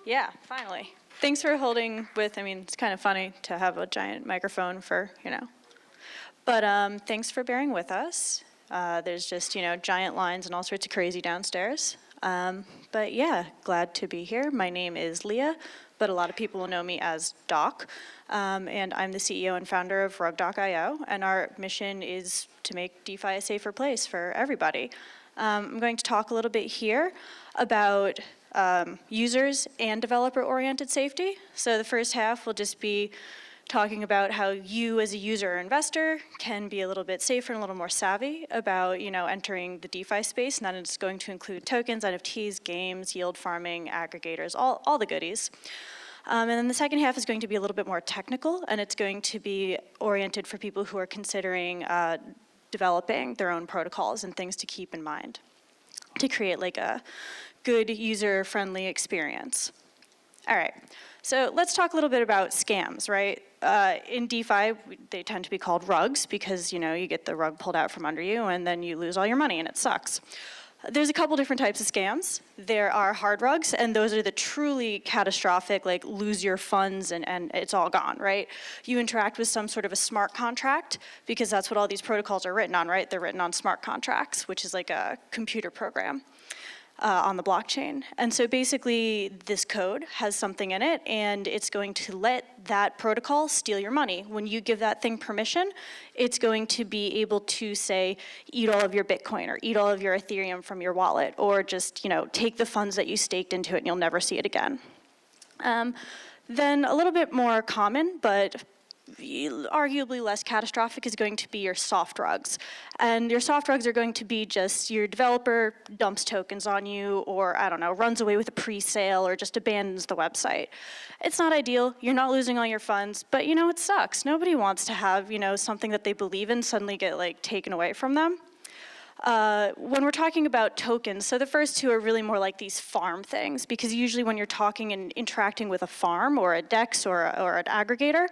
Yeah, finally. Thanks for holding with, I mean, it's kind of funny to have a giant microphone for, But thanks for bearing with us. There's just, giant lines and all sorts of crazy downstairs. But yeah, glad to be here. My name is Leah, but a lot of people will know me as Doc. And I'm the CEO and founder of Rugdocks.io, and our mission is to make DeFi a safer place for everybody. I'm going to talk a little bit here about users and developer-oriented safety. So the first half will just be talking about how you as a user or investor can be a little bit safer and a little more savvy about, entering the DeFi space. And that is going to include tokens, NFTs, games, yield farming, aggregators, all the goodies. And then the second half is going to be a little bit more technical, and it's going to be oriented for people who are considering developing their own protocols and things to keep in mind to create like a good user-friendly experience. All right, so let's talk a little bit about scams, right? In DeFi, they tend to be called rugs because, you get the rug pulled out from under you and then you lose all your money and it sucks. There's a couple different types of scams. There are hard rugs, and those are the truly catastrophic, like lose your funds and it's all gone, right? You interact with some sort of a smart contract because that's what all these protocols are written on, right? They're written on smart contracts, which is like a computer program on the blockchain. And so basically this code has something in it and it's going to let that protocol steal your money. When you give that thing permission, it's going to be able to say, eat all of your Bitcoin or eat all of your Ethereum from your wallet, or just, take the funds that you staked into it and you'll never see it again. Then a little bit more common, but arguably less catastrophic, is going to be your soft rugs. And your soft rugs are going to be just your developer dumps tokens on you, or I don't know, runs away with a pre-sale, or just abandons the website. It's not ideal. You're not losing all your funds, but it sucks. Nobody wants to have, something that they believe in suddenly get taken away from them. When we're talking about tokens, so the first two are really more like these farm things, because usually when you're talking and interacting with a farm or a DEX or an aggregator,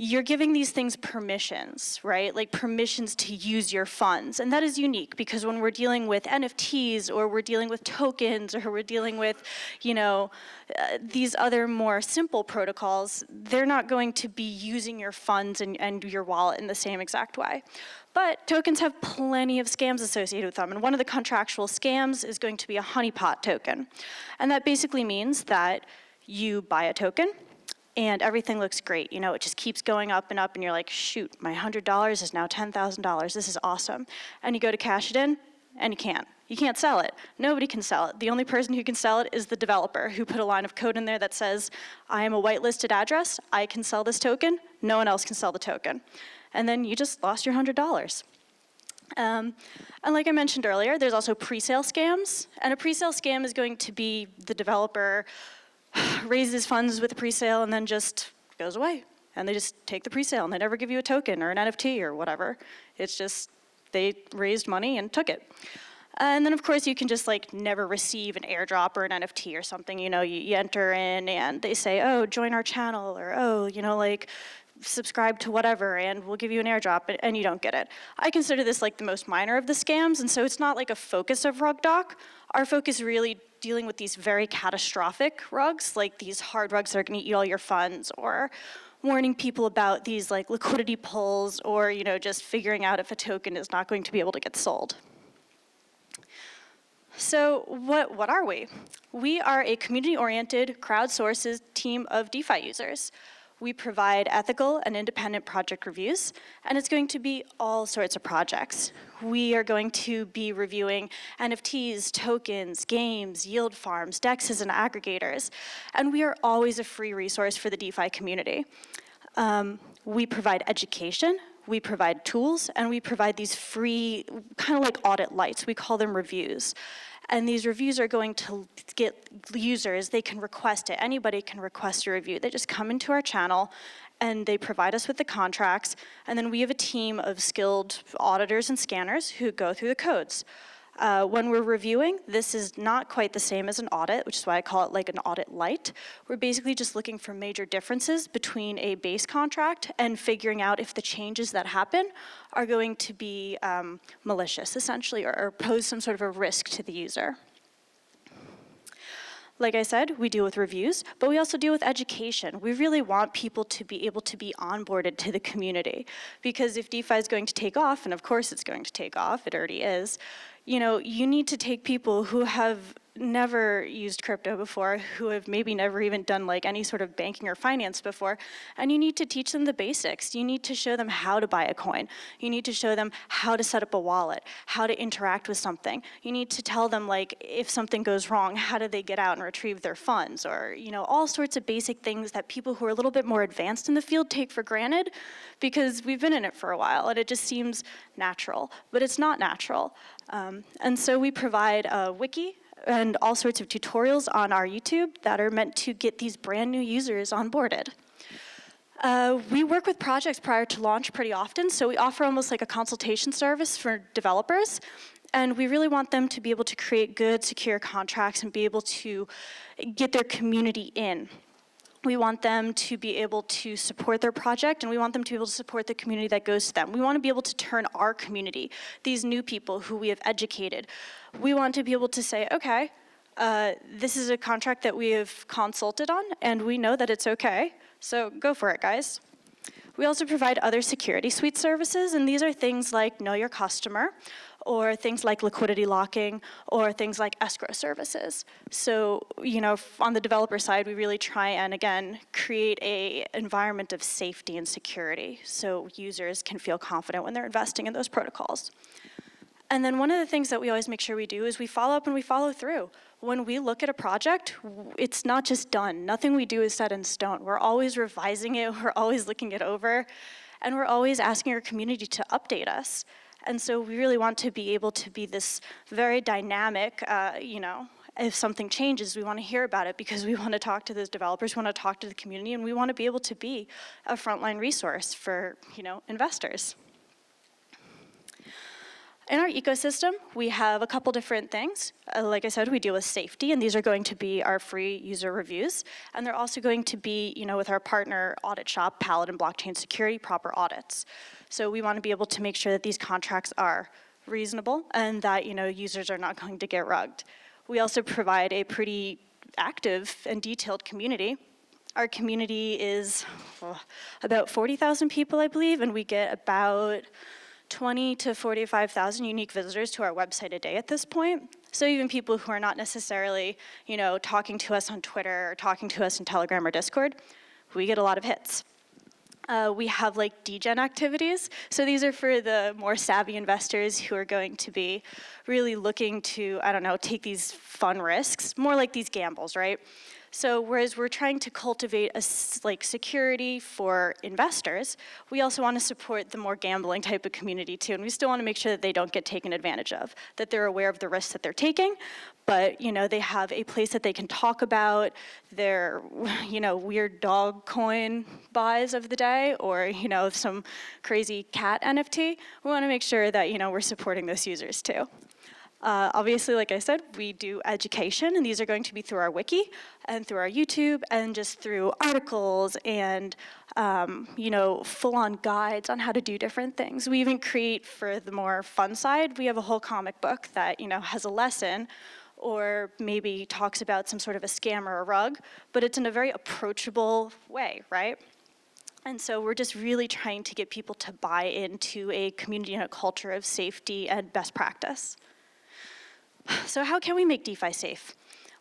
you're giving these things permissions, right? Like permissions to use your funds. And that is unique because when we're dealing with NFTs, or we're dealing with tokens, or we're dealing with, these other more simple protocols, they're not going to be using your funds and your wallet in the same exact way. But tokens have plenty of scams associated with them. And one of the contractual scams is going to be a honeypot token. And that basically means that you buy a token, and everything looks great. It just keeps going up and up, and you're like, shoot, my $100 is now $10,000. This is awesome. And you go to cash it in, and you can't. You can't sell it. Nobody can sell it. The only person who can sell it is the developer, who put a line of code in there that says, I am a whitelisted address. I can sell this token. No one else can sell the token. And then you just lost your $100. And like I mentioned earlier, there's also pre-sale scams. And a pre-sale scam is going to be the developer raises funds with a pre-sale and then just goes away. And they just take the pre-sale and they never give you a token or an NFT or whatever. It's just they raised money and took it. And then of course you can just never receive an airdrop or an NFT or something. You enter in and they say, oh, join our channel, or oh, subscribe to whatever and we'll give you an airdrop, and you don't get it. I consider this the most minor of the scams, and so it's not a focus of Rugdock. Our focus really dealing with these very catastrophic rugs, like these hard rugs that are going to eat all your funds, or warning people about these liquidity pulls, or just figuring out if a token is not going to be able to get sold. So what are we? We are a community-oriented, crowdsourced team of DeFi users. We provide ethical and independent project reviews, and it's going to be all sorts of projects. We are going to be reviewing NFTs, tokens, games, yield farms, DEXs, and aggregators, and we are always a free resource for the DeFi community. We provide education, we provide tools, and we provide these free, kind of like audit lights. We call them reviews. And these reviews are going to get users, they can request it. Anybody can request a review. They just come into our channel and they provide us with the contracts. And then we have a team of skilled auditors and scanners who go through the codes. When we're reviewing, this is not quite the same as an audit, which is why I call it an audit light. We're basically just looking for major differences between a base contract and figuring out if the changes that happen are going to be malicious, essentially, or pose some sort of a risk to the user. Like I said, we deal with reviews, but we also deal with education. We really want people to be able to be onboarded to the community, because if DeFi is going to take off, and of course it's going to take off, it already is, you know, you need to take people who have never used crypto before, who have maybe never even done like any sort of banking or finance before, and you need to teach them the basics. You need to show them how to buy a coin. You need to show them how to set up a wallet, how to interact with something. You need to tell them, like, if something goes wrong, how do they get out and retrieve their funds, or, you know, all sorts of basic things that people who are a little bit more advanced in the field take for granted because we've been in it for a while and it just seems natural, but it's not natural. And so we provide a wiki and all sorts of tutorials on our YouTube that are meant to get these brand new users onboarded. We work with projects prior to launch pretty often, so we offer almost like a consultation service for developers, and we really want them to be able to create good, secure contracts and be able to get their community in. We want them to be able to support their project, and we want them to be able to support the community that goes to them. We want to be able to turn our community, these new people who we have educated, we want to be able to say, okay, this is a contract that we have consulted on, and we know that it's okay, so go for it, guys. We also provide other security suite services, and these are things like Know Your Customer, or things like liquidity locking, or things like escrow services. So, you know, on the developer side, we really try and, again, create an environment of safety and security so users can feel confident when they're investing in those protocols. And then one of the things that we always make sure we do is we follow up and we follow through. When we look at a project, it's not just done. Nothing we do is set in stone. We're always revising it, we're always looking it over, and we're always asking our community to update us. And so we really want to be able to be this very dynamic, you know, if something changes, we want to hear about it because we want to talk to those developers, we want to talk to the community, and we want to be able to be a frontline resource for, you know, investors. In our ecosystem, we have a couple different things. Like I said, we deal with safety, and these are going to be our free user reviews. And they're also going to be, you know, with our partner audit shop, Paladin Blockchain Security, proper audits. So we want to be able to make sure that these contracts are reasonable and that, you know, users are not going to get rugged. We also provide a pretty active and detailed community. Our community is about 40,000 people, I believe, and we get about 20 to 45,000 unique visitors to our website a day at this point. So even people who are not necessarily, you know, talking to us on Twitter or talking to us in Telegram or Discord, we get a lot of hits. We have like degen activities. So these are for the more savvy investors who are going to be really looking to, I don't know, take these fun risks, more like these gambles, right? So whereas we're trying to cultivate a security for investors, we also want to support the more gambling type of community too, and we still want to make sure that they don't get taken advantage of, that they're aware of the risks that they're taking, but you know they have a place that they can talk about their weird dog coin buys of the day, or you know some crazy cat NFT. We want to make sure that we're supporting those users too. Obviously, like I said, we do education, and these are going to be through our wiki and through our YouTube and just through articles and, full-on guides on how to do different things. We even create, for the more fun side, we have a whole comic book that, has a lesson or maybe talks about some sort of a scam or a rug, but it's in a very approachable way, right? And so we're just really trying to get people to buy into a community and a culture of safety and best practice. So how can we make DeFi safe?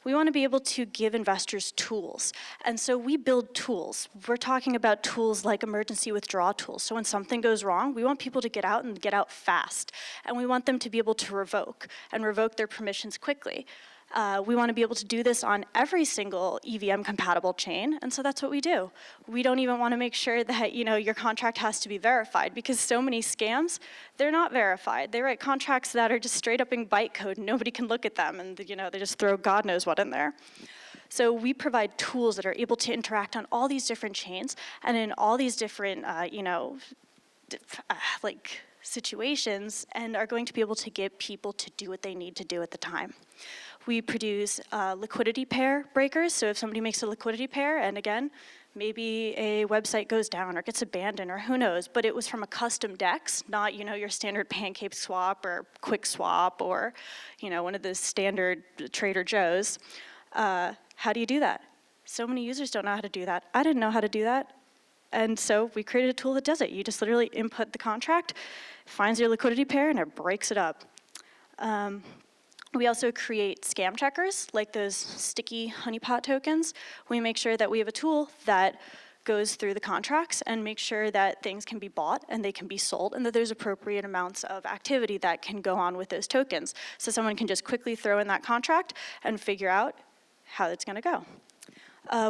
We want to be able to give investors tools. And so we build tools. We're talking about tools like emergency withdrawal tools. So when something goes wrong, we want people to get out and get out fast. And we want them to be able to revoke their permissions quickly. We want to be able to do this on every single EVM compatible chain, and so that's what we do. We don't even want to make sure that your contract has to be verified, because so many scams, they're not verified. They write contracts that are just straight up in bytecode and nobody can look at them, and they just throw God knows what in there. So we provide tools that are able to interact on all these different chains and in all these different situations, and are going to be able to get people to do what they need to do at the time. We produce liquidity pair breakers, so if somebody makes a liquidity pair, and again, maybe a website goes down or gets abandoned or who knows, but it was from a custom DEX, not your standard Pancake Swap or Quick Swap or one of the standard Trader Joe's. How do you do that? So many users don't know how to do that. I didn't know how to do that. And so we created a tool that does it. You just literally input the contract, finds your liquidity pair, and it breaks it up. We also create scam checkers, like those sticky honeypot tokens. We make sure that we have a tool that goes through the contracts and makes sure that things can be bought and they can be sold, and that there's appropriate amounts of activity that can go on with those tokens. So someone can just quickly throw in that contract and figure out how it's gonna go.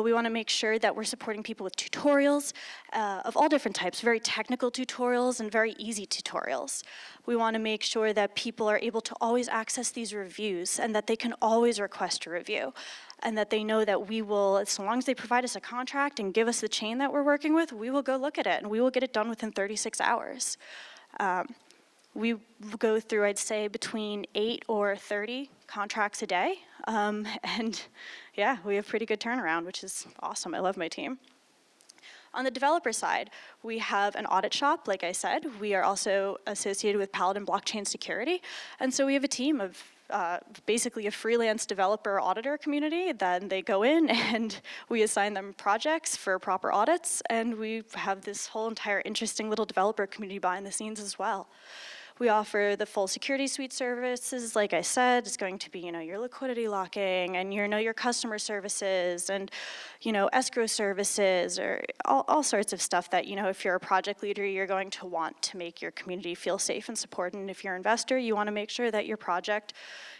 We want to make sure that we're supporting people with tutorials of all different types, very technical tutorials and very easy tutorials. We want to make sure that people are able to always access these reviews and that they can always request a review, and that they know that we will, so long as they provide us a contract and give us the chain that we're working with, we will go look at it and we will get it done within 36 hours. We go through, I'd say, between 8 or 30 contracts a day. And yeah, we have pretty good turnaround, which is awesome. I love my team. On the developer side, we have an audit shop, like I said. We are also associated with Paladin Blockchain Security. And so we have a team of basically a freelance developer auditor community. Then they go in and we assign them projects for proper audits. And we have this whole entire interesting little developer community behind the scenes as well. We offer the full security suite services. Like I said, it's going to be, your liquidity locking and your customer services and, escrow services, or all sorts of stuff that, if you're a project leader, you're going to want to make your community feel safe and supported. And if you're an investor, you want to make sure that your project,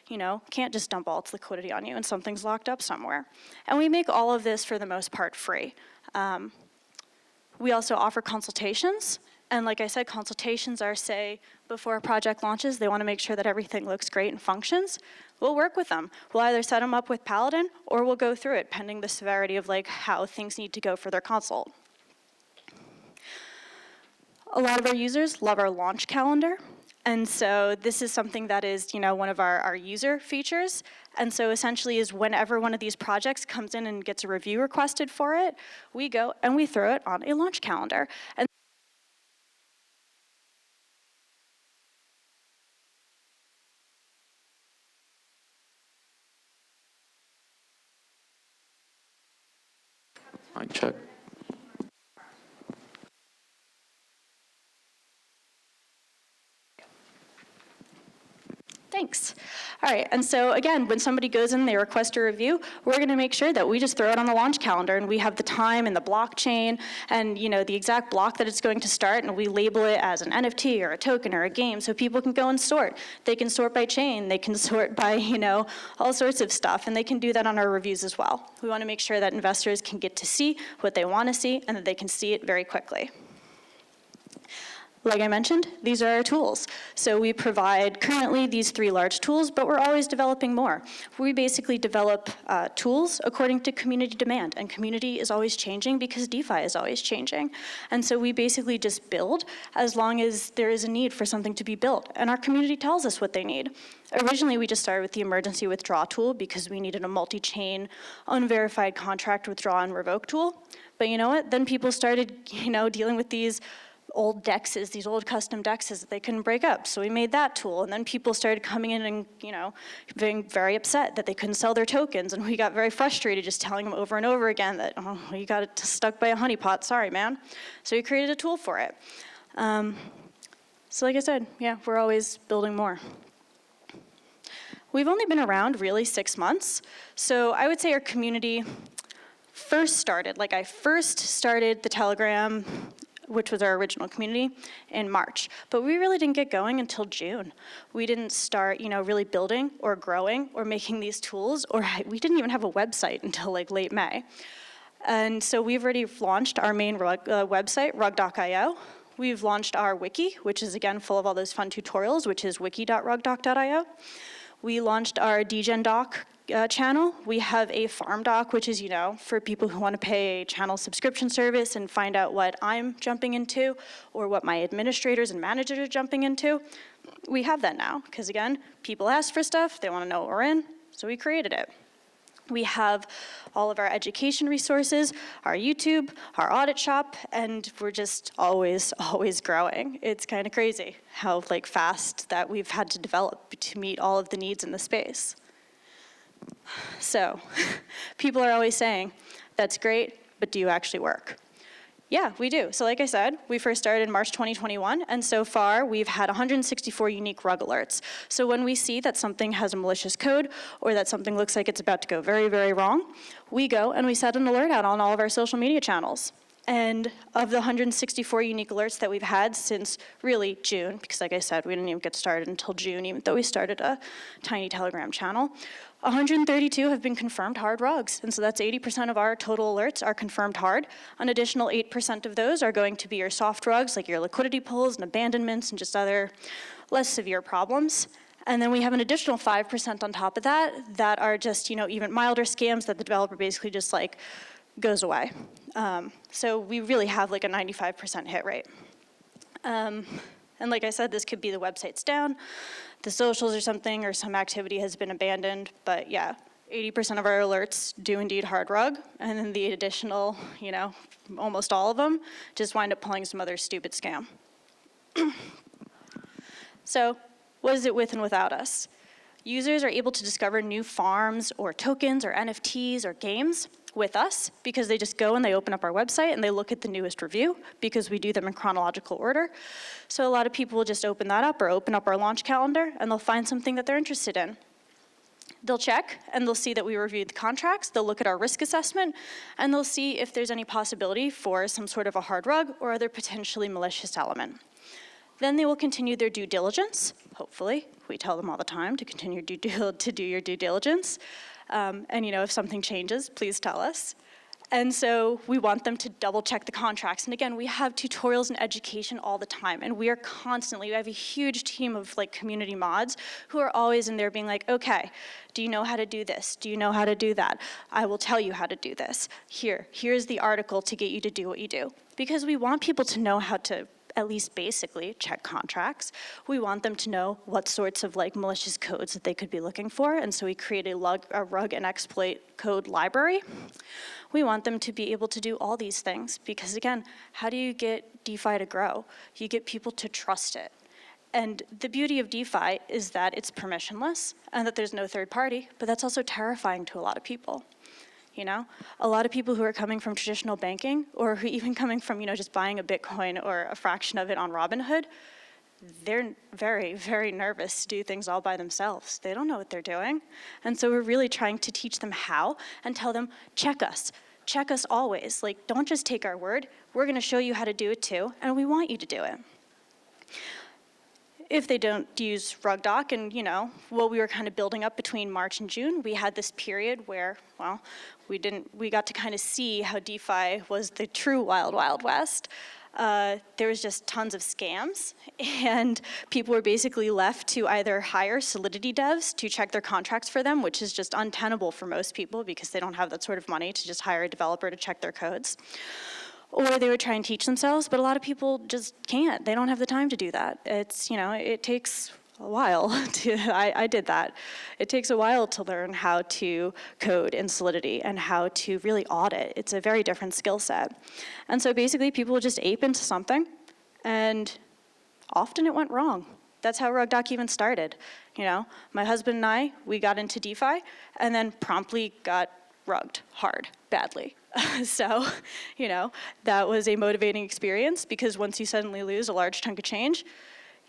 can't just dump all its liquidity on you and something's locked up somewhere. And we make all of this, for the most part, free. We also offer consultations. And like I said, consultations are, say, before a project launches, they want to make sure that everything looks great and functions. We'll work with them. We'll either set them up with Paladin or we'll go through it, pending the severity of how things need to go for their consult. A lot of our users love our launch calendar. And so this is something that is, one of our user features. And so essentially is whenever one of these projects comes in and gets a review requested for it, we go and we throw it on a launch calendar. And Mic check. Thanks. All right, and so again, when somebody goes in, they request a review, we're going to make sure that we just throw it on the launch calendar, and we have the time and the blockchain and the exact block that it's going to start, and we label it as an NFT or a token or a game so people can go and sort. They can sort by chain, they can sort by all sorts of stuff, and they can do that on our reviews as well. We want to make sure that investors can get to see what they want to see and that they can see it very quickly. Like I mentioned, these are our tools. So we provide currently these 3 large tools, but we're always developing more. We basically develop tools according to community demand, and community is always changing because DeFi is always changing. And so we basically just build as long as there is a need for something to be built, and our community tells us what they need. Originally, we just started with the emergency withdraw tool because we needed a multi-chain, unverified contract withdraw and revoke tool. But you know what? Then people started, dealing with these old dexes, these old custom dexes that they couldn't break up. So we made that tool, and then people started coming in and, being very upset that they couldn't sell their tokens, and we got very frustrated just telling them over and over again that, oh, you got it stuck by a honeypot, sorry, man. So we created a tool for it. So like I said, yeah, we're always building more. We've only been around really 6 months, so I would say our community first started, I first started the Telegram, which was our original community, in March. But we really didn't get going until June. We didn't start, really building or growing or making these tools, or we didn't even have a website until late May. And so we've already launched our main website, Rugdocks.io. We've launched our wiki, which is again full of all those fun tutorials, which is wiki.rugdoc.io. We launched our DGenDoc channel. We have a farm doc, which is, for people who want to pay a channel subscription service and find out what I'm jumping into or what my administrators and managers are jumping into. We have that now because, again, people ask for stuff. They want to know what we're in, so we created it. We have all of our education resources, our YouTube, our audit shop, and we're just always growing. It's kind of crazy how fast that we've had to develop to meet all of the needs in the space. So people are always saying, that's great, but do you actually work? Yeah, we do. So like I said, we first started in March 2021, and so far we've had 164 unique rug alerts. So when we see that something has a malicious code or that something looks like it's about to go very, very wrong, we go and we set an alert out on all of our social media channels. And of the 164 unique alerts that we've had since really June, because like I said, we didn't even get started until June, even though we started a tiny Telegram channel, 132 have been confirmed hard rugs. And so that's 80% of our total alerts are confirmed hard. An additional 8% of those are going to be your soft rugs, like your liquidity pulls and abandonments and just other less severe problems. And then we have an additional 5% on top of that that are just, even milder scams that the developer basically just like goes away. So we really have like a 95% hit rate. And like I said, this could be the website's down, the socials or something, or some activity has been abandoned. But yeah, 80% of our alerts do indeed hard rug. And then the additional, almost all of them just wind up pulling some other stupid scam. So what is it with and without us? Users are able to discover new farms or tokens or NFTs or games with us because they just go and they open up our website and they look at the newest review because we do them in chronological order. So a lot of people will just open that up or open up our launch calendar and they'll find something that they're interested in. They'll check and they'll see that we reviewed the contracts, they'll look at our risk assessment, and they'll see if there's any possibility for some sort of a hard rug or other potentially malicious element. Then they will continue their due diligence, hopefully. We tell them all the time to continue to do your due diligence. And if something changes, please tell us. And so we want them to double check the contracts. And again, we have tutorials and education all the time. And we have a huge team of community mods who are always in there being like, okay, do you know how to do this? Do you know how to do that? I will tell you how to do this. Here's the article to get you to do what you do. Because we want people to know how to at least basically check contracts. We want them to know what sorts of malicious codes that they could be looking for, and so we create a rug and exploit code library. We want them to be able to do all these things because again, how do you get DeFi to grow? You get people to trust it. And the beauty of DeFi is that it's permissionless and that there's no third party, but that's also terrifying to a lot of people. A lot of people who are coming from traditional banking or who even coming from, just buying a Bitcoin or a fraction of it on Robinhood, they're very, very nervous to do things all by themselves. They don't know what they're doing. And so we're really trying to teach them how and tell them, check us always. Don't just take our word. We're going to show you how to do it too, and we want you to do it. If they don't use Rugdock and, what we were kind of building up between March and June, we had this period where, we got to kind of see how DeFi was the true wild, wild west. There was just tons of scams, and people were basically left to either hire Solidity devs to check their contracts for them, which is just untenable for most people because they don't have that sort of money to just hire a developer to check their codes. Or they would try and teach themselves, but a lot of people just can't. They don't have the time to do that. It's, it takes a while I did that. It takes a while to learn how to code in Solidity and how to really audit. It's a very different skill set. And so basically people would just ape into something, and often it went wrong. That's how Rugdock even started. My husband and I, we got into DeFi and then promptly got rugged hard, badly. So, that was a motivating experience because once you suddenly lose a large chunk of change,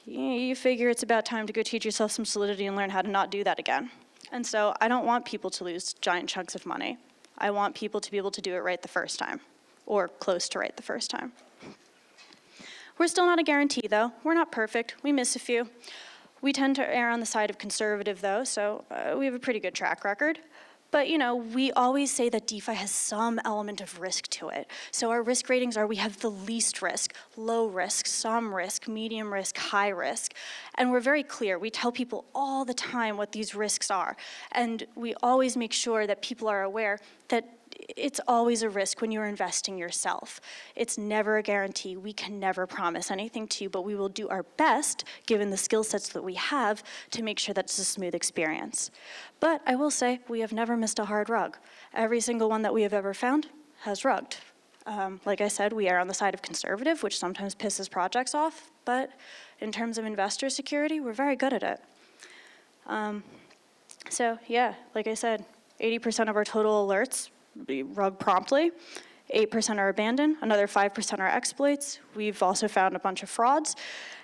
you figure it's about time to go teach yourself some Solidity and learn how to not do that again. And so I don't want people to lose giant chunks of money. I want people to be able to do it right the first time, or close to right the first time. We're still not a guarantee, though. We're not perfect. We miss a few. We tend to err on the side of conservative, though, so we have a pretty good track record. But, we always say that DeFi has some element of risk to it. So our risk ratings are we have the least risk, low risk, some risk, medium risk, high risk. And we're very clear. We tell people all the time what these risks are. And we always make sure that people are aware that it's always a risk when you're investing yourself. It's never a guarantee. We can never promise anything to you, but we will do our best, given the skill sets that we have, to make sure that it's a smooth experience. But I will say, we have never missed a hard rug. Every single one that we have ever found has rugged. Like I said, we are on the side of conservative, which sometimes pisses projects off, but in terms of investor security, we're very good at it. So yeah, like I said, 80% of our total alerts rug promptly, 8% are abandoned, another 5% are exploits. We've also found a bunch of frauds.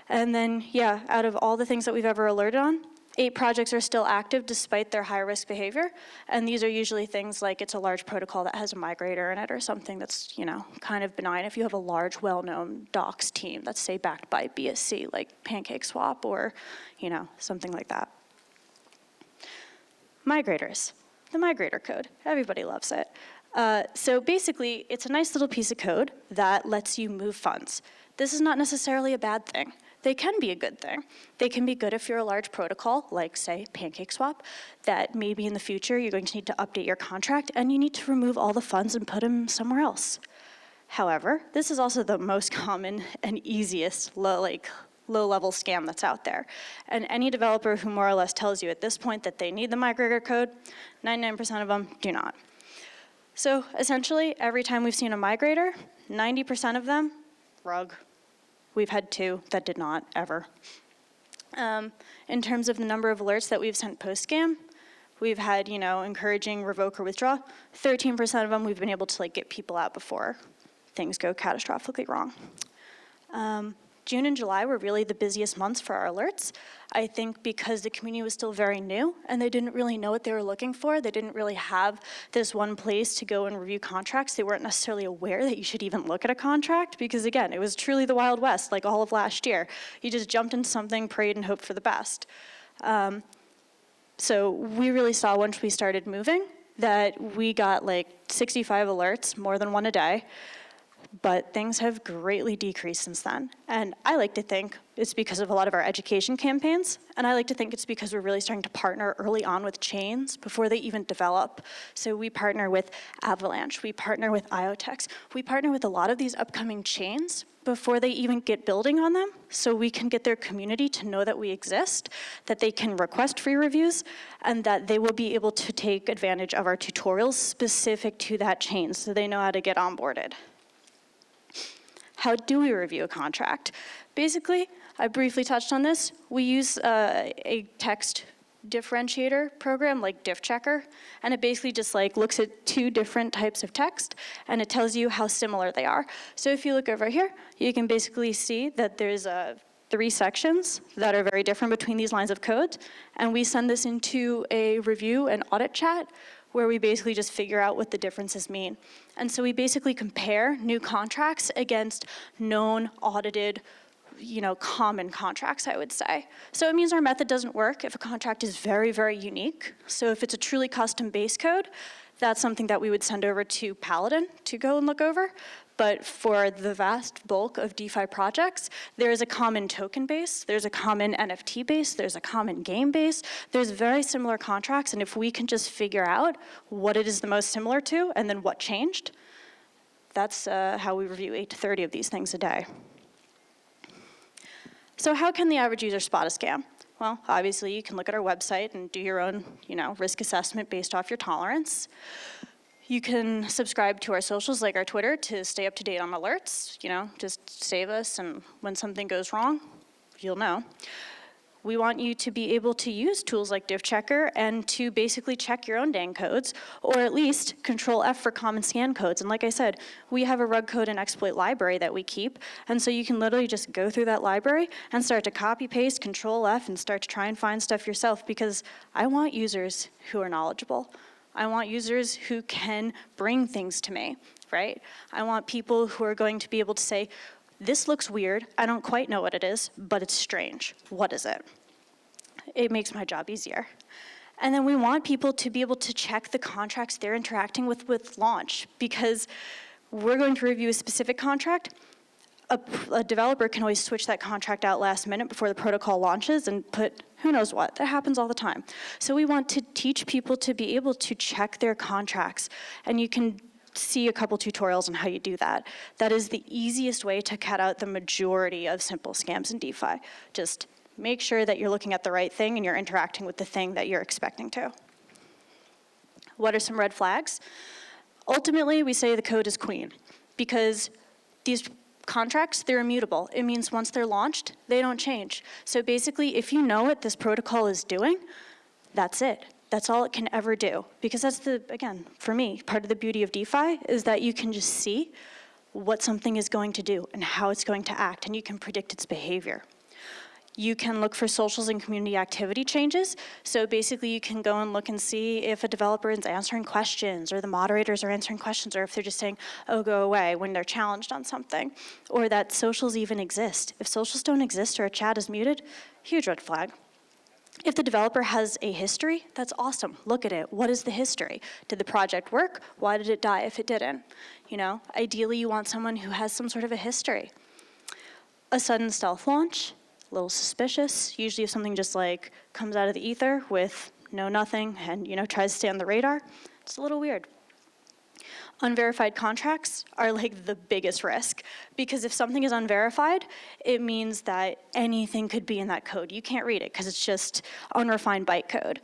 And then, yeah, out of all the things that we've ever alerted on, 8 projects are still active despite their high-risk behavior. And these are usually things like it's a large protocol that has a migrator in it or something that's, kind of benign. If you have a large, well-known docs team that's, say, backed by BSC, like PancakeSwap or, something like that. Migrators, the migrator code. Everybody loves it. So basically, it's a nice little piece of code that lets you move funds. This is not necessarily a bad thing. They can be a good thing. They can be good if you're a large protocol, like, say, PancakeSwap, that maybe in the future you're going to need to update your contract and you need to remove all the funds and put them somewhere else. However, this is also the most common and easiest low-level scam that's out there. And any developer who more or less tells you at this point that they need the migrator code, 99% of them do not. So essentially, every time we've seen a migrator, 90% of them, rug. We've had 2 that did not, ever. In terms of the number of alerts that we've sent post-scam, we've had, encouraging revoke or withdraw. 13% of them we've been able to get people out before things go catastrophically wrong. June and July were really the busiest months for our alerts. I think because the community was still very new and they didn't really know what they were looking for. They didn't really have this one place to go and review contracts. They weren't necessarily aware that you should even look at a contract because, again, it was truly the Wild West, like all of last year. You just jumped into something, prayed, and hoped for the best. So we really saw once we started moving that we got 65 alerts, more than one a day. But things have greatly decreased since then. And I like to think it's because of a lot of our education campaigns, and I like to think it's because we're really starting to partner early on with chains before they even develop. So we partner with Avalanche, we partner with IoTex, we partner with a lot of these upcoming chains before they even get building on them, so we can get their community to know that we exist, that they can request free reviews, and that they will be able to take advantage of our tutorials specific to that chain so they know how to get onboarded. How do we review a contract? Basically, I briefly touched on this. We use a text differentiator program like DiffChecker, and it basically just looks at 2 different types of text, and it tells you how similar they are. So if you look over here, you can basically see that there's 3 sections that are very different between these lines of code, and we send this into a review and audit chat where we basically just figure out what the differences mean. And so we basically compare new contracts against known, audited, common contracts, I would say. So it means our method doesn't work if a contract is very, very unique. So if it's a truly custom base code, that's something that we would send over to Paladin to go and look over. But for the vast bulk of DeFi projects, there is a common token base, there's a common NFT base, there's a common game base, there's very similar contracts, and if we can just figure out what it is the most similar to and then what changed, that's how we review 8 to 30 of these things a day. So how can the average user spot a scam? Well, obviously you can look at our website and do your own, risk assessment based off your tolerance. You can subscribe to our socials like our Twitter to stay up to date on alerts, just save us, and when something goes wrong, you'll know. We want you to be able to use tools like DiffChecker and to basically check your own dang codes, or at least Control F for common scan codes. And like I said, we have a rug code and exploit library that we keep, and so you can literally just go through that library and start to copy paste, Control F, and start to try and find stuff yourself, because I want users who are knowledgeable. I want users who can bring things to me, right? I want people who are going to be able to say, this looks weird, I don't quite know what it is, but it's strange. What is it? It makes my job easier. And then we want people to be able to check the contracts they're interacting with launch, because we're going to review a specific contract. A developer can always switch that contract out last minute before the protocol launches and put who knows what. That happens all the time. So we want to teach people to be able to check their contracts, and you can see a couple tutorials on how you do that. That is the easiest way to cut out the majority of simple scams in DeFi. Just make sure that you're looking at the right thing and you're interacting with the thing that you're expecting to. What are some red flags? Ultimately, we say the code is queen, because these contracts, they're immutable. It means once they're launched, they don't change. So basically, if you know what this protocol is doing, that's it. That's all it can ever do. Because that's again, for me, part of the beauty of DeFi is that you can just see what something is going to do and how it's going to act, and you can predict its behavior. You can look for socials and community activity changes. So basically you can go and look and see if a developer is answering questions, or the moderators are answering questions, or if they're just saying, oh, go away, when they're challenged on something, or that socials even exist. If socials don't exist or a chat is muted, huge red flag. If the developer has a history, that's awesome. Look at it. What is the history? Did the project work? Why did it die if it didn't? You know, ideally you want someone who has some sort of a history. A sudden stealth launch, a little suspicious. Usually if something just like comes out of the ether with no nothing and, you know, tries to stay on the radar, it's a little weird. Unverified contracts are like the biggest risk, because if something is unverified, it means that anything could be in that code. You can't read it because it's just unrefined bytecode.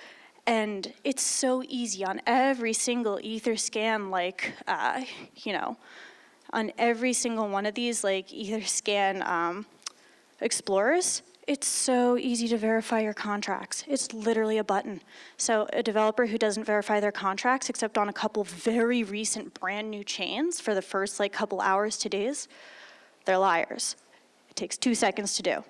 And it's so easy on every single Etherscan, like, you know, on every single one of these, like, Etherscan explorers, it's so easy to verify your contracts. It's literally a button. So a developer who doesn't verify their contracts, except on a couple very recent brand new chains for the first like couple hours to days, they're liars. It takes 2 seconds to do.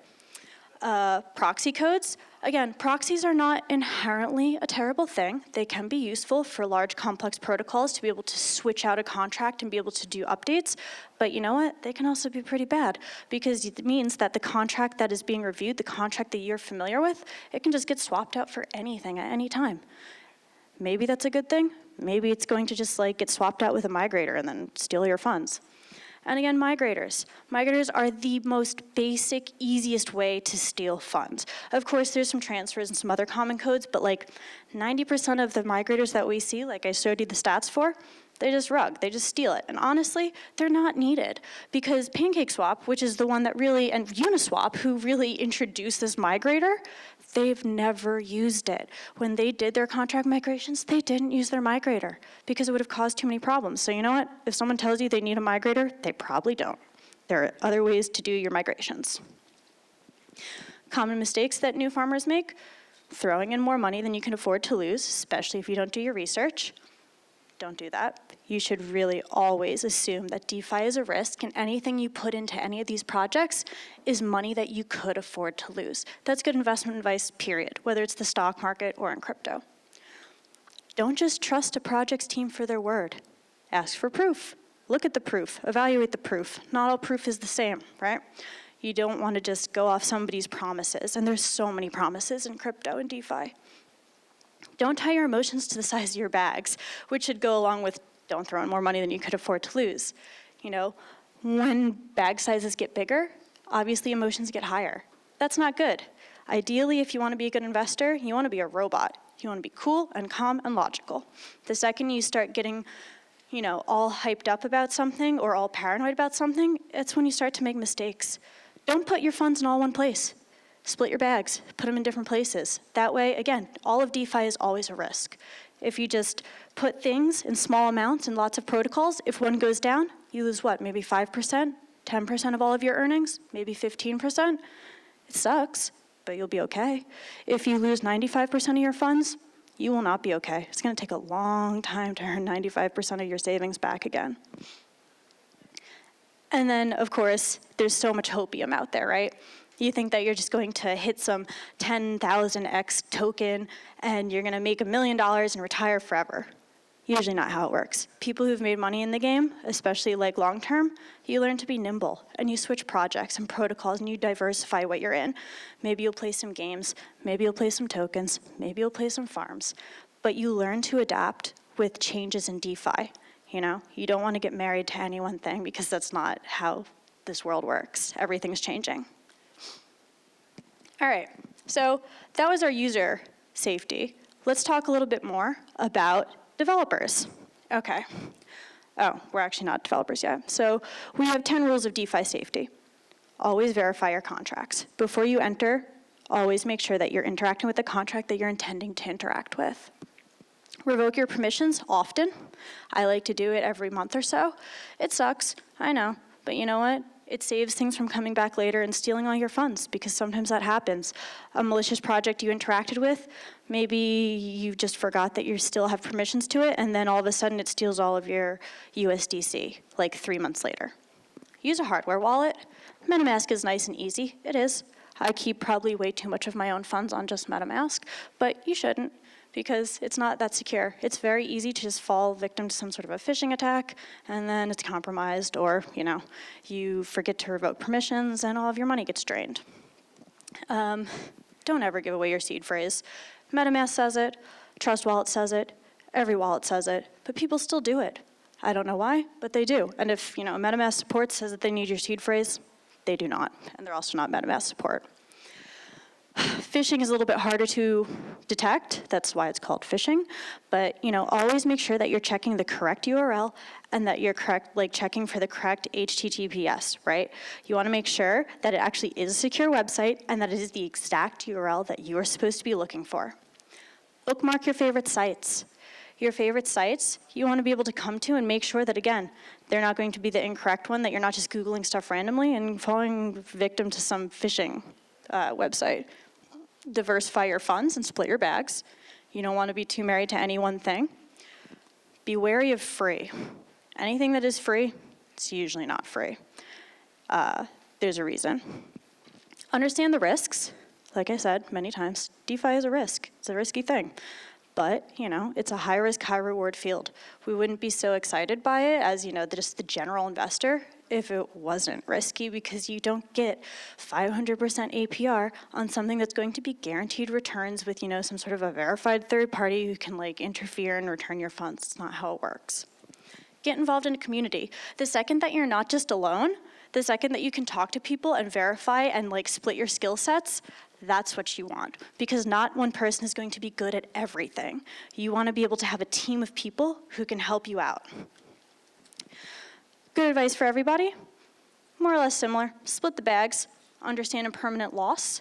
Proxy codes, again, proxies are not inherently a terrible thing. They can be useful for large complex protocols to be able to switch out a contract and be able to do updates. But you know what? They can also be pretty bad, because it means that the contract that is being reviewed, the contract that you're familiar with, it can just get swapped out for anything at any time. Maybe that's a good thing. Maybe it's going to just like get swapped out with a migrator and then steal your funds. And again, migrators. Migrators are the most basic, easiest way to steal funds. Of course, there's some transfers and some other common codes, but like 90% of the migrators that we see, like I showed you the stats for, they just rug, they just steal it. And honestly, they're not needed, because PancakeSwap, which is the one that really, and Uniswap, who really introduced this migrator, they've never used it. When they did their contract migrations, they didn't use their migrator because it would have caused too many problems. So you know what? If someone tells you they need a migrator, they probably don't. There are other ways to do your migrations. Common mistakes that new farmers make: throwing in more money than you can afford to lose, especially if you don't do your research. Don't do that. You should really always assume that DeFi is a risk, and anything you put into any of these projects is money that you could afford to lose. That's good investment advice, period, whether it's the stock market or in crypto. Don't just trust a project's team for their word. Ask for proof. Look at the proof. Evaluate the proof. Not all proof is the same, right? You don't want to just go off somebody's promises, and there's so many promises in crypto and DeFi. Don't tie your emotions to the size of your bags, which should go along with don't throw in more money than you could afford to lose. You know, when bag sizes get bigger, obviously emotions get higher. That's not good. Ideally, if you want to be a good investor, you want to be a robot. You want to be cool and calm and logical. The second you start getting, you know, all hyped up about something or all paranoid about something, it's when you start to make mistakes. Don't put your funds in all one place. Split your bags, put them in different places. That way, again, all of DeFi is always a risk. If you just put things in small amounts and lots of protocols, if one goes down, you lose what, maybe 5%, 10% of all of your earnings, maybe 15%? It sucks, but you'll be okay. If you lose 95% of your funds, you will not be okay. It's gonna take a long time to earn 95% of your savings back again. And then, of course, there's so much hopium out there, right? You think that you're just going to hit some 10,000x token and you're going to make $1 million and retire forever. Usually not how it works. People who've made money in the game, especially like long term, you learn to be nimble and you switch projects and protocols and you diversify what you're in. Maybe you'll play some games, maybe you'll play some tokens, maybe you'll play some farms, but you learn to adapt with changes in DeFi. You know, you don't want to get married to any one thing because that's not how this world works. Everything's changing. All right, so that was our user safety. Let's talk a little bit more about developers. Okay. Oh, we're actually not developers yet. So we have 10 rules of DeFi safety. Always verify your contracts. Before you enter, always make sure that you're interacting with the contract that you're intending to interact with. Revoke your permissions often. I like to do it every month or so. It sucks, I know, but you know what? It saves things from coming back later and stealing all your funds, because sometimes that happens. A malicious project you interacted with, maybe you just forgot that you still have permissions to it, and then all of a sudden it steals all of your USDC, like 3 months later. Use a hardware wallet. MetaMask is nice and easy. It is. I keep probably way too much of my own funds on just MetaMask, but you shouldn't, because it's not that secure. It's very easy to just fall victim to some sort of a phishing attack, and then it's compromised, or you forget to revoke permissions, and all of your money gets drained. Don't ever give away your seed phrase. MetaMask says it, Trust Wallet says it, every wallet says it, but people still do it. I don't know why, but they do. And if MetaMask support says that they need your seed phrase, they do not, and they're also not MetaMask support. Phishing is a little bit harder to detect. That's why it's called phishing. But always make sure that you're checking the correct URL and that you're checking for the correct HTTPS, right? You want to make sure that it actually is a secure website and that it is the exact URL that you are supposed to be looking for. Bookmark your favorite sites. Your favorite sites, you want to be able to come to and make sure that, again, they're not going to be the incorrect one, that you're not just Googling stuff randomly and falling victim to some phishing website. Diversify your funds and split your bags. You don't want to be too married to any one thing. Be wary of free. Anything that is free, it's usually not free. There's a reason. Understand the risks. Like I said many times, DeFi is a risk. It's a risky thing. But, it's a high-risk, high-reward field. We wouldn't be so excited by it as, just the general investor if it wasn't risky, because you don't get 500% APR on something that's going to be guaranteed returns with, some sort of a verified third party who can, interfere and return your funds. It's not how it works. Get involved in a community. The second that you're not just alone, the second that you can talk to people and verify and, split your skill sets, that's what you want, because not one person is going to be good at everything. You want to be able to have a team of people who can help you out. Good advice for everybody? More or less similar. Split the bags. Understand impermanent loss.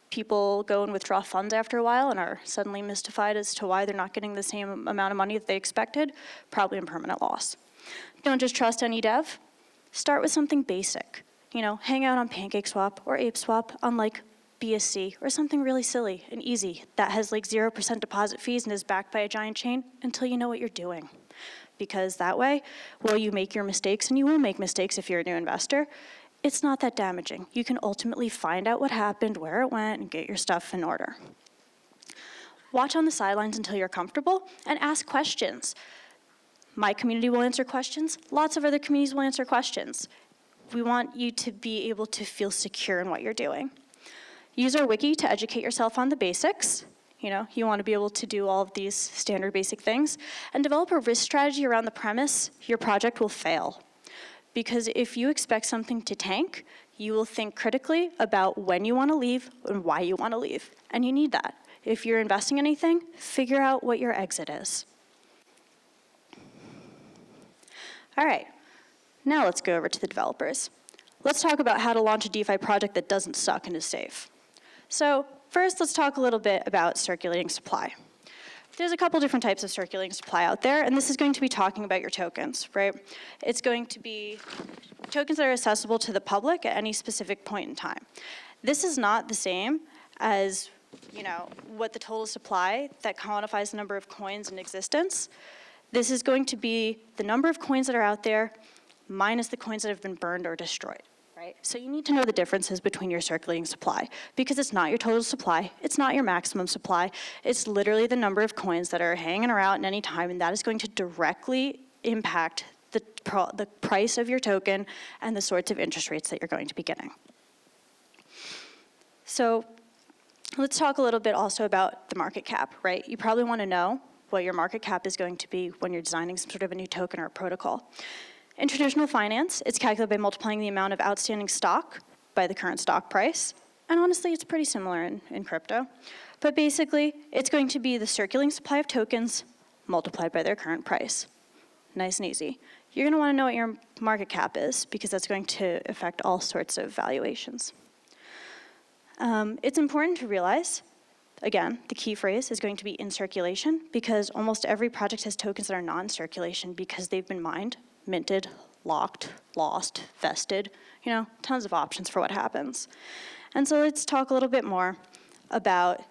People go and withdraw funds after a while and are suddenly mystified as to why they're not getting the same amount of money that they expected. Probably impermanent loss. Don't just trust any dev. Start with something basic. Hang out on PancakeSwap or ApeSwap on BSC or something really silly and easy that has 0% deposit fees and is backed by a giant chain until you know what you're doing. Because that way, while you make your mistakes, and you will make mistakes if you're a new investor, it's not that damaging. You can ultimately find out what happened, where it went, and get your stuff in order. Watch on the sidelines until you're comfortable and ask questions. My community will answer questions. Lots of other communities will answer questions. We want you to be able to feel secure in what you're doing. Use our wiki to educate yourself on the basics. You want to be able to do all of these standard basic things, and develop a risk strategy around the premise your project will fail. Because if you expect something to tank, you will think critically about when you want to leave and why you want to leave. And you need that. If you're investing in anything, figure out what your exit is. All right, now let's go over to the developers. Let's talk about how to launch a DeFi project that doesn't suck and is safe. So first, let's talk a little bit about circulating supply. There's a couple different types of circulating supply out there, and this is going to be talking about your tokens, right? It's going to be tokens that are accessible to the public at any specific point in time. This is not the same as, what the total supply that quantifies the number of coins in existence. This is going to be the number of coins that are out there minus the coins that have been burned or destroyed. Right? So you need to know the differences between your circulating supply, because it's not your total supply, it's not your maximum supply, it's literally the number of coins that are hanging around at any time, and that is going to directly impact the price of your token and the sorts of interest rates that you're going to be getting. So let's talk a little bit also about the market cap, right? You probably want to know what your market cap is going to be when you're designing some sort of a new token or a protocol. In traditional finance, it's calculated by multiplying the amount of outstanding stock by the current stock price. And honestly, it's pretty similar in crypto. But basically, it's going to be the circulating supply of tokens multiplied by their current price. Nice and easy. You're going to want to know what your market cap is, because that's going to affect all sorts of valuations. It's important to realize, again, the key phrase is going to be in circulation, because almost every project has tokens that are non-circulation because they've been mined, minted, locked, lost, vested, tons of options for what happens. And so let's talk a little bit more about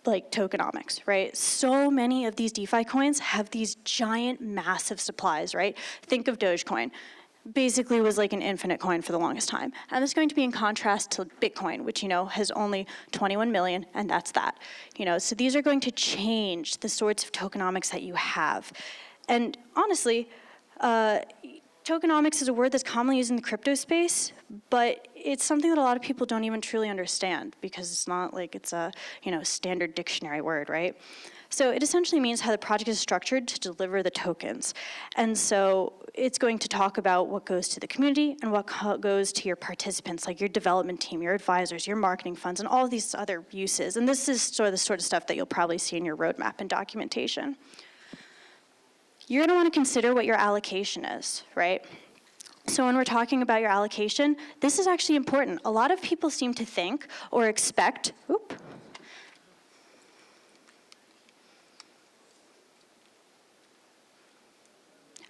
like tokenomics, right? So many of these DeFi coins have these giant, massive supplies, right? Think of Dogecoin. Basically was like an infinite coin for the longest time. And this is going to be in contrast to Bitcoin, which, has only 21 million, and that's that. So these are going to change the sorts of tokenomics that you have. And honestly, tokenomics is a word that's commonly used in the crypto space, but it's something that a lot of people don't even truly understand because it's not like it's a, standard dictionary word, right? So it essentially means how the project is structured to deliver the tokens. And so it's going to talk about what goes to the community and what goes to your participants, like your development team, your advisors, your marketing funds, and all of these other uses. And this is sort of the sort of stuff that you'll probably see in your roadmap and documentation. You're going to want to consider what your allocation is, right? So when we're talking about your allocation, this is actually important. A lot of people seem to think or expect,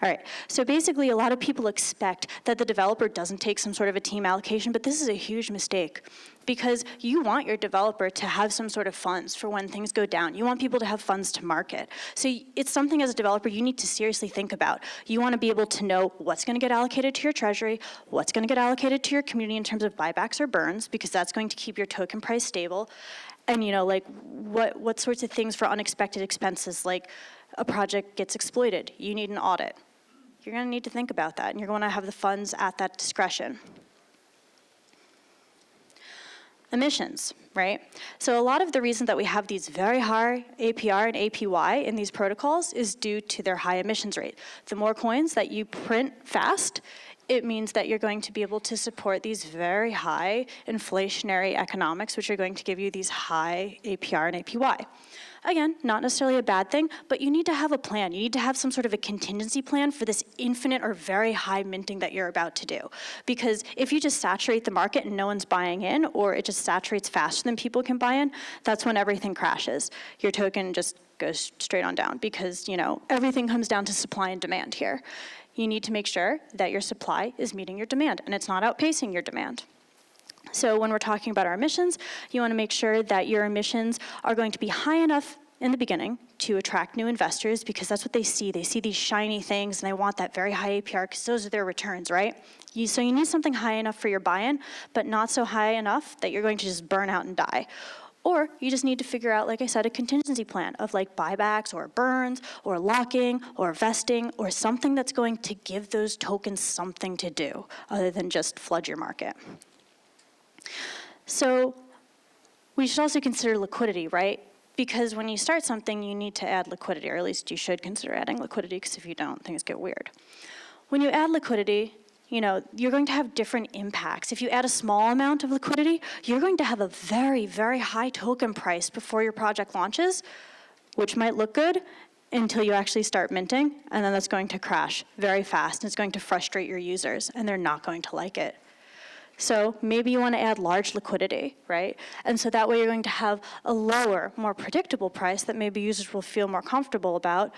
All right, so basically a lot of people expect that the developer doesn't take some sort of a team allocation, but this is a huge mistake because you want your developer to have some sort of funds for when things go down. You want people to have funds to market. So it's something as a developer you need to seriously think about. You want to be able to know what's going to get allocated to your treasury, what's going to get allocated to your community in terms of buybacks or burns, because that's going to keep your token price stable. And like what sorts of things for unexpected expenses, like a project gets exploited, you need an audit. You're going to need to think about that, and you're going to have the funds at that discretion. Emissions, right? So a lot of the reason that we have these very high APR and APY in these protocols is due to their high emissions rate. The more coins that you print fast, it means that you're going to be able to support these very high inflationary economics, which are going to give you these high APR and APY. Again, not necessarily a bad thing, but you need to have a plan. You need to have some sort of a contingency plan for this infinite or very high minting that you're about to do. Because if you just saturate the market and no one's buying in, or it just saturates faster than people can buy in, that's when everything crashes. Your token just goes straight on down because, everything comes down to supply and demand here. You need to make sure that your supply is meeting your demand and it's not outpacing your demand. So when we're talking about our emissions, you want to make sure that your emissions are going to be high enough in the beginning to attract new investors because that's what they see. They see these shiny things and they want that very high APR because those are their returns, right? So you need something high enough for your buy-in, but not so high enough that you're going to just burn out and die. Or you just need to figure out, like I said, a contingency plan of like buybacks or burns or locking or vesting or something that's going to give those tokens something to do other than just flood your market. So we should also consider liquidity, right? Because when you start something, you need to add liquidity, or at least you should consider adding liquidity, because if you don't, things get weird. When you add liquidity, you're going to have different impacts. If you add a small amount of liquidity, you're going to have a very, very high token price before your project launches, which might look good until you actually start minting, and then that's going to crash very fast, and it's going to frustrate your users, and they're not going to like it. So maybe you want to add large liquidity, right? And so that way you're going to have a lower, more predictable price that maybe users will feel more comfortable about.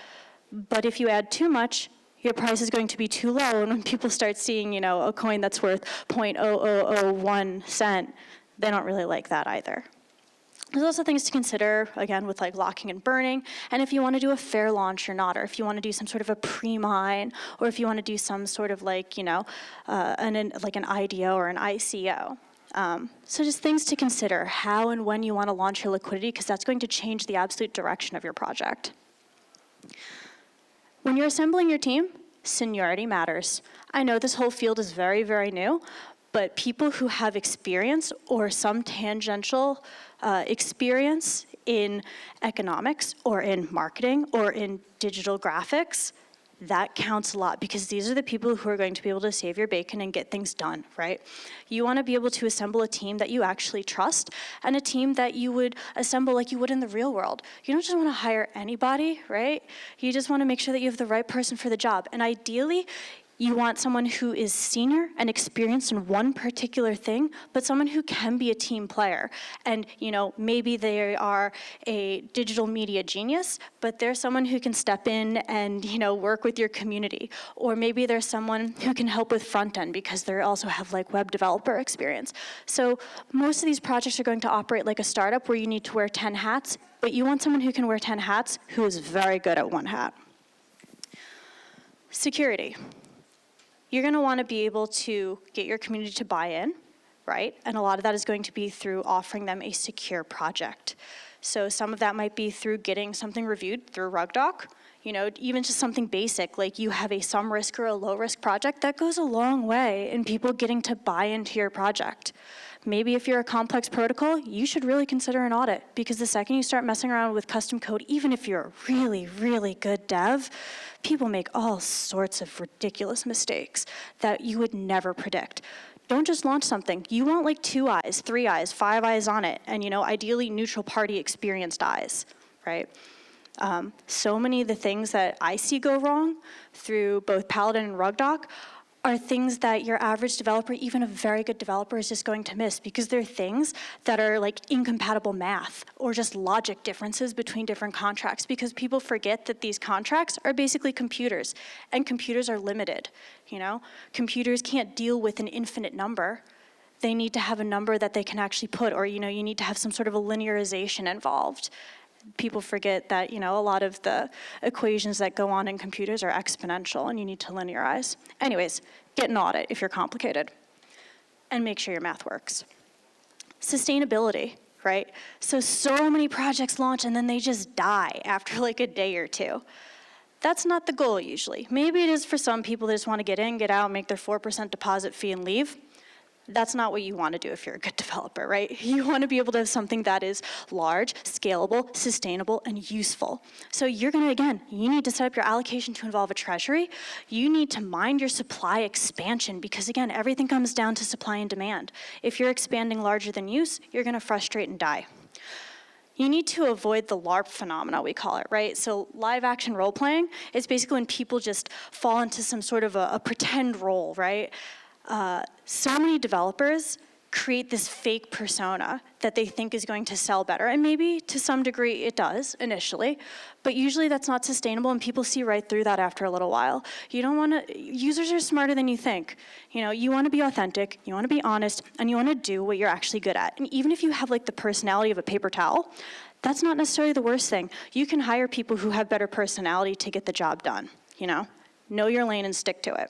But if you add too much, your price is going to be too low. And when people start seeing, a coin that's worth 0.0001 cent, they don't really like that either. There's also things to consider, again, with like locking and burning, and if you want to do a fair launch or not, or if you want to do some sort of a pre-mine, or if you want to do some sort of like, an IDO or an ICO. So just things to consider, how and when you want to launch your liquidity, because that's going to change the absolute direction of your project. When you're assembling your team, seniority matters. I know this whole field is very, very new, but people who have experience or some tangential experience in economics or in marketing or in digital graphics, that counts a lot because these are the people who are going to be able to save your bacon and get things done, right? You want to be able to assemble a team that you actually trust and a team that you would assemble like you would in the real world. You don't just want to hire anybody, right? You just want to make sure that you have the right person for the job. And ideally, You want someone who is senior and experienced in one particular thing, but someone who can be a team player. And maybe they are a digital media genius, but they're someone who can step in and work with your community. Or maybe there's someone who can help with front end because they also have like web developer experience. So most of these projects are going to operate like a startup where you need to wear 10 hats, but you want someone who can wear 10 hats who is very good at one hat. Security. You're going to want to be able to get your community to buy in, right? And a lot of that is going to be through offering them a secure project. So some of that might be through getting something reviewed through Rugdock, even just something basic, like you have a some risk or a low risk project, that goes a long way in people getting to buy into your project. Maybe if you're a complex protocol, you should really consider an audit, because the second you start messing around with custom code, even if you're a really, really good dev, people make all sorts of ridiculous mistakes that you would never predict. Don't just launch something. You want like 2 eyes, 3 eyes, 5 eyes on it, and ideally neutral party experienced eyes, right? So many of the things that I see go wrong through both Paladin and Rugdock are things that your average developer, even a very good developer, is just going to miss, because they're things that are like incompatible math or just logic differences between different contracts, because people forget that these contracts are basically computers, and computers are limited. Computers can't deal with an infinite number. They need to have a number that they can actually put, or you need to have some sort of a linearization involved. People forget that, a lot of the equations that go on in computers are exponential, and you need to linearize. Anyways, get an audit if you're complicated, and make sure your math works. Sustainability, right? So many projects launch and then they just die after like a day or two. That's not the goal usually. Maybe it is for some people that just want to get in, get out, make their 4% deposit fee and leave. That's not what you want to do if you're a good developer, right? You want to be able to have something that is large, scalable, sustainable, and useful. So you're going to, again, you need to set up your allocation to involve a treasury. You need to mind your supply expansion, because again, everything comes down to supply and demand. If you're expanding larger than use, you're going to frustrate and die. You need to avoid the LARP phenomena, we call it, right? So live action role playing is basically when people just fall into some sort of a pretend role, right? So many developers create this fake persona that they think is going to sell better, and maybe to some degree it does initially, but usually that's not sustainable, and people see right through that after a little while. You don't want to, users are smarter than you think. You want to be authentic, you want to be honest, and you want to do what you're actually good at. And even if you have like the personality of a paper towel, that's not necessarily the worst thing. You can hire people who have better personality to get the job done, Know your lane and stick to it.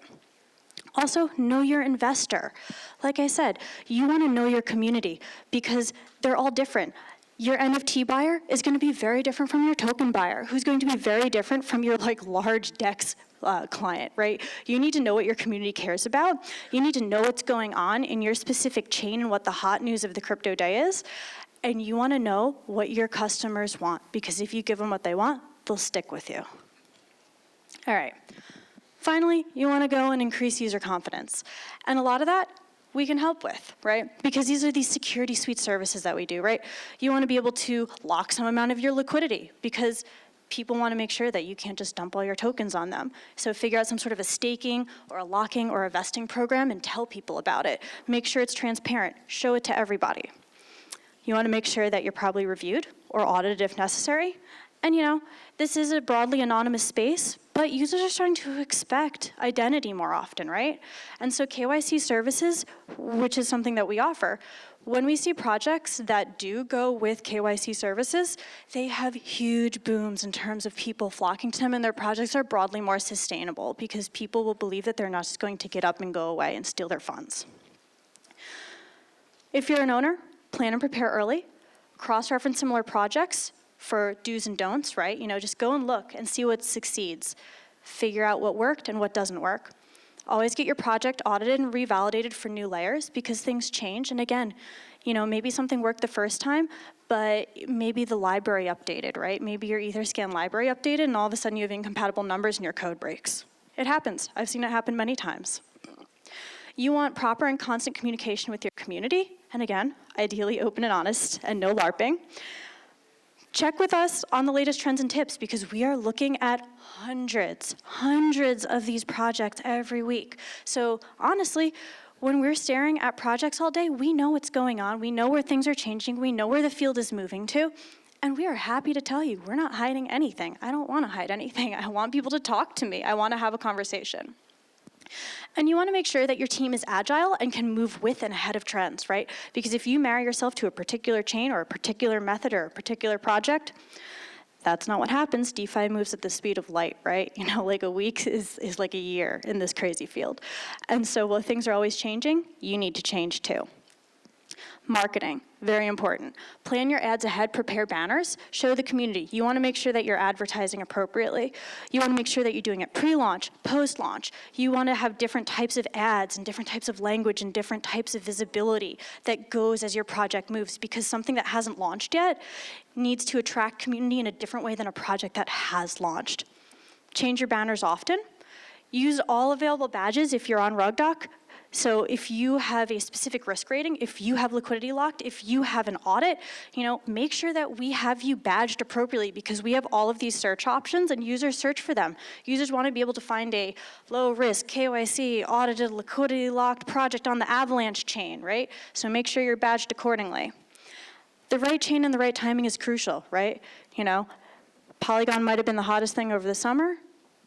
Also, know your investor. Like I said, you want to know your community, because they're all different. Your NFT buyer is going to be very different from your token buyer, who's going to be very different from your large DEX client, right? You need to know what your community cares about. You need to know what's going on in your specific chain and what the hot news of the crypto day is. And you want to know what your customers want, because if you give them what they want, they'll stick with you. All right. Finally, you want to go and increase user confidence. And a lot of that we can help with, right? Because these are these security suite services that we do, right? You want to be able to lock some amount of your liquidity, because people want to make sure that you can't just dump all your tokens on them. So figure out some sort of a staking or a locking or a vesting program and tell people about it. Make sure it's transparent. Show it to everybody. You want to make sure that you're probably reviewed or audited if necessary. And this is a broadly anonymous space, but users are starting to expect identity more often, right? And so KYC services, which is something that we offer, when we see projects that do go with KYC services, they have huge booms in terms of people flocking to them, and their projects are broadly more sustainable, because people will believe that they're not just going to get up and go away and steal their funds. If you're an owner, plan and prepare early. Cross-reference similar projects for do's and don'ts, right? Just go and look and see what succeeds. Figure out what worked and what doesn't work. Always get your project audited and revalidated for new layers, because things change. And again, maybe something worked the first time, but maybe the library updated, right? Maybe your Etherscan library updated, and all of a sudden you have incompatible numbers and your code breaks. It happens. I've seen it happen many times. You want proper and constant communication with your community. And again, ideally open and honest and no LARPing. Check with us on the latest trends and tips because we are looking at hundreds of these projects every week. So honestly, when we're staring at projects all day, we know what's going on, we know where things are changing, we know where the field is moving to, and we are happy to tell you, we're not hiding anything. I don't want to hide anything. I want people to talk to me. I want to have a conversation. And you want to make sure that your team is agile and can move with and ahead of trends, right? Because if you marry yourself to a particular chain or a particular method or a particular project, that's not what happens. DeFi moves at the speed of light, right? You know, like a week is like a year in this crazy field. And so while things are always changing, you need to change too. Marketing, very important. Plan your ads ahead, prepare banners, show the community. You want to make sure that you're advertising appropriately. You want to make sure that you're doing it pre-launch, post-launch. You want to have different types of ads and different types of language and different types of visibility that goes as your project moves, because something that hasn't launched yet needs to attract community in a different way than a project that has launched. Change your banners often. Use all available badges if you're on Rugdocks. So if you have a specific risk rating, if you have liquidity locked, if you have an audit, you know, make sure that we have you badged appropriately because we have all of these search options and users search for them. Users want to be able to find a low risk, KYC, audited, liquidity locked project on the Avalanche chain, right? So make sure you're badged accordingly. The right chain and the right timing is crucial, right? You know, Polygon might have been the hottest thing over the summer.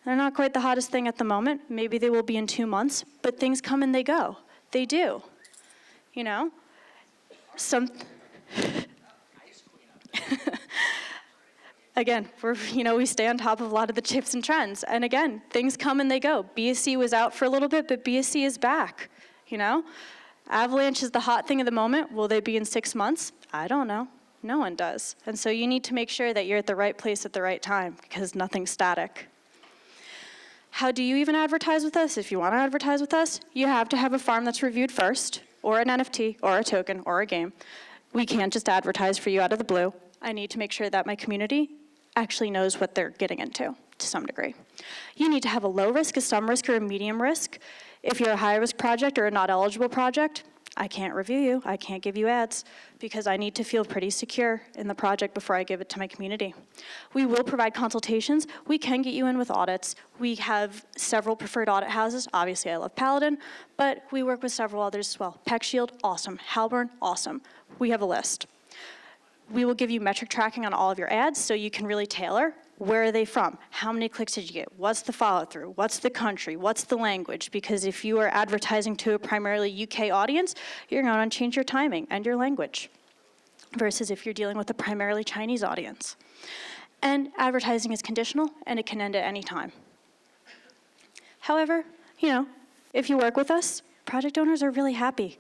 They're not quite the hottest thing at the moment. Maybe they will be in 2 months, but things come and they go. They do, you know? Again, we stay on top of a lot of the tips and trends. And again, things come and they go. BSC was out for a little bit, but BSC is back, you know? Avalanche is the hot thing of the moment. Will they be in 6 months? I don't know. No one does. And so you need to make sure that you're at the right place at the right time because nothing's static. How do you even advertise with us? If you want to advertise with us, you have to have a farm that's reviewed first, or an NFT, or a token, or a game. We can't just advertise for you out of the blue. I need to make sure that my community actually knows what they're getting into to some degree. You need to have a low risk, a some risk, or a medium risk. If you're a high risk project or a not eligible project, I can't review you, I can't give you ads, because I need to feel pretty secure in the project before I give it to my community. We will provide consultations. We can get you in with audits. We have several preferred audit houses. Obviously, I love Paladin, but we work with several others as well. PeckShield, awesome. Halburn, awesome. We have a list. We will give you metric tracking on all of your ads so you can really tailor. Where are they from? How many clicks did you get? What's the follow through? What's the country? What's the language? Because if you are advertising to a primarily UK audience, you're going to change your timing and your language versus if you're dealing with a primarily Chinese audience. And advertising is conditional and it can end at any time. However, you know, if you work with us, project owners are really happy.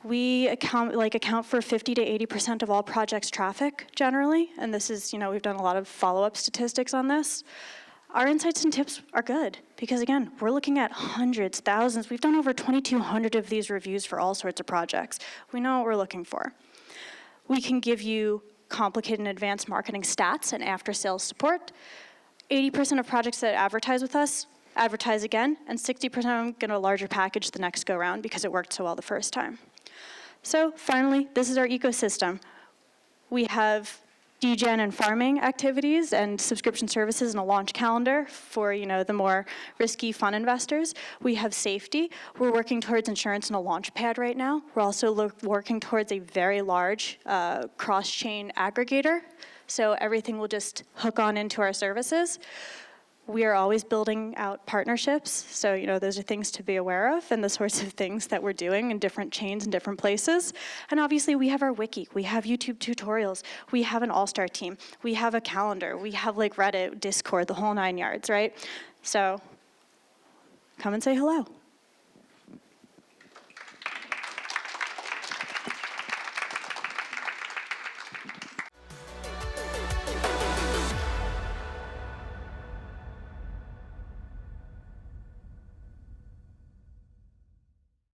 We account for 50 to 80% of all projects' traffic generally, and this is, we've done a lot of follow-up statistics on this. Our insights and tips are good because, again, we're looking at hundreds, thousands. We've done over 2,200 of these reviews for all sorts of projects. We know what we're looking for. We can give you complicated and advanced marketing stats and after-sales support. 80% of projects that advertise with us advertise again, and 60% of them get a larger package the next go-round because it worked so well the first time. So finally, this is our ecosystem. We have degen and farming activities and subscription services and a launch calendar for the more risky fund investors. We have safety. We're working towards insurance and a launch pad right now. We're also working towards a very large cross-chain aggregator. So everything will just hook on into our services. We are always building out partnerships, so those are things to be aware of and the sorts of things that we're doing in different chains and different places. And obviously we have our wiki, we have YouTube tutorials, we have an all-star team, we have a calendar, we have Reddit, Discord, the whole 9 yards, right? So come and say hello.